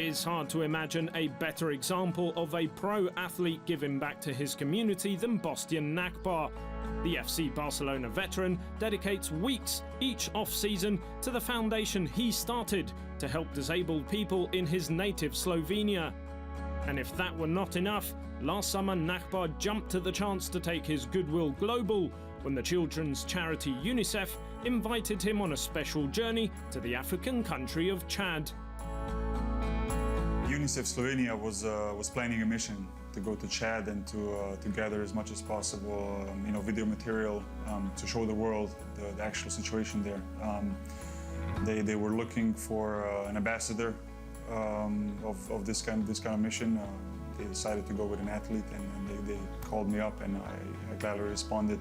is hard to imagine a better example of a pro athlete giving back to his community than Bostjan Nachbar. The FC Barcelona veteran dedicates weeks each off-season to the foundation he started to help disabled people in his native Slovenia. And if that were not enough, last summer Nachbar jumped at the chance to take his goodwill global when the children's charity Unicef invited him on a special journey to the African country of Chad. Unicef Slovenia was planning a mission to go to Chad and to gather as much as possible, video material to show the world the actual situation there. They were looking for an ambassador of this kind of mission. They decided to go with an athlete, and they called me up, and I gladly responded.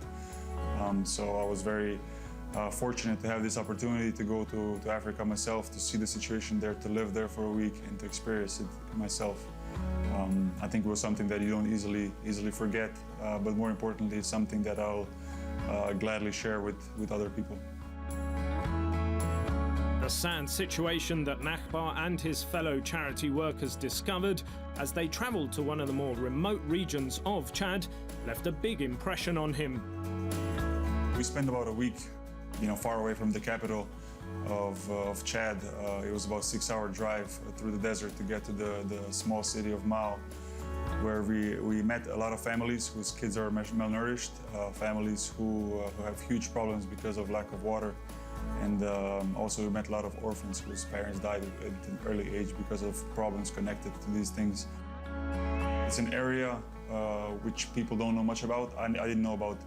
So I was very fortunate to have this opportunity to go to Africa myself, to see the situation there, to live there for a week and to experience it myself. I think it was something that you don't easily forget, but more importantly, it's something that I'll gladly share with other people. The sad situation that Nachbar and his fellow charity workers discovered as they travelled to one of the more remote regions of Chad left a big impression on him. We spent about a week far away from the capital of Chad. It was about a 6-hour drive through the desert to get to the small city of Mao, where we met a lot of families whose kids are malnourished, families who have huge problems because of lack of water. And also we met a lot of orphans whose parents died at an early age because of problems connected to these things. It's an area which people don't know much about. I didn't know about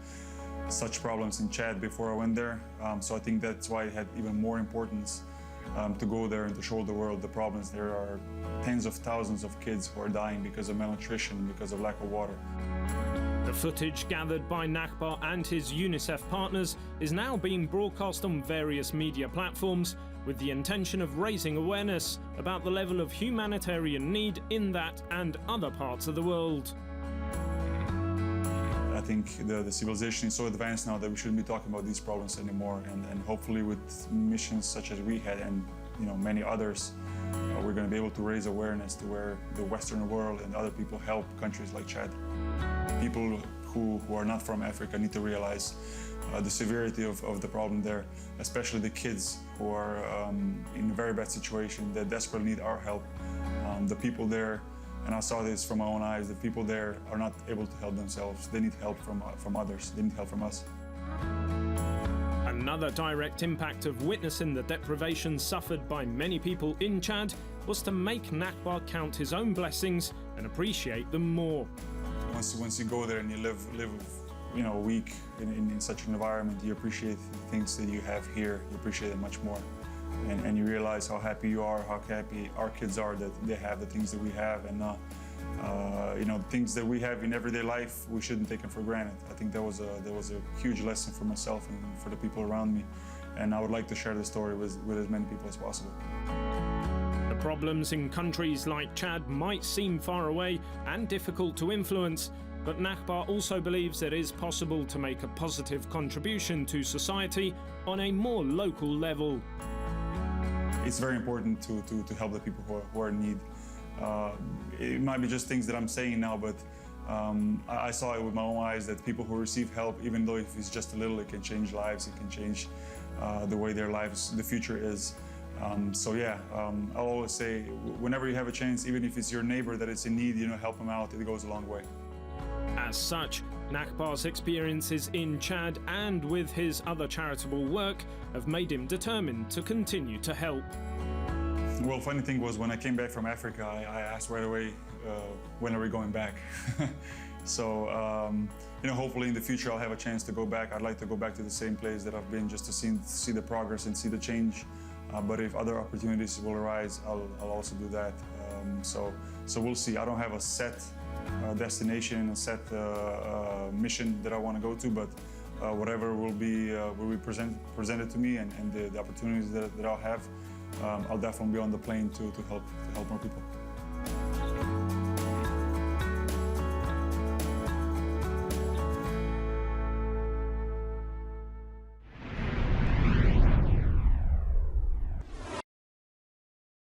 such problems in Chad before I went there. So I think that's why it had even more importance to go there and to show the world the problems. There are tens of thousands of kids who are dying because of malnutrition, because of lack of water. The footage gathered by Nachbar and his UNICEF partners is now being broadcast on various media platforms with the intention of raising awareness about the level of humanitarian need in that and other parts of the world. I think the civilization is so advanced now that we shouldn't be talking about these problems anymore, and hopefully with missions such as we had and many others, we're going to be able to raise awareness to where the Western world and other people help countries like Chad. People who are not from Africa need to realize the severity of the problem there, especially the kids who are in a very bad situation that desperately need our help. The people there, and I saw this from my own eyes, the people there are not able to help themselves. They need help from others. They need help from us. Another direct impact of witnessing the deprivation suffered by many people in Chad was to make Nachbar count his own blessings and appreciate them more. Once you go there and you live a week in such an environment, you appreciate the things that you have here. You appreciate it much more, and you realize how happy you are, how happy our kids are that they have the things that we have, and the things that we have in everyday life we shouldn't take them for granted. I think that was a huge lesson for myself and for the people around me, and I would like to share the story with as many people as possible. The problems in countries like Chad might seem far away and difficult to influence, but Nachbar also believes it is possible to make a positive contribution to society on a more local level. It's very important to help the people who are in need. It might be just things that I'm saying now, but I saw it with my own eyes that people who receive help, even though if it's just a little, it can change lives, it can change the way their lives, the future is. I'll always say, whenever you have a chance, even if it's your neighbor that is in need, help them out, it goes a long way. As such, Nachbar's experiences in Chad and with his other charitable work have made him determined to continue to help. Well, funny thing was, when I came back from Africa, I asked right away, when are we going back? So, hopefully in the future I'll have a chance to go back. I'd like to go back to the same place that I've been, just to see the progress and see the change. But if other opportunities will arise, I'll also do that. So we'll see. I don't have a set destination, a set mission that I want to go to, but whatever will be presented to me, and the opportunities that I'll have, I'll definitely be on the plane to help more people.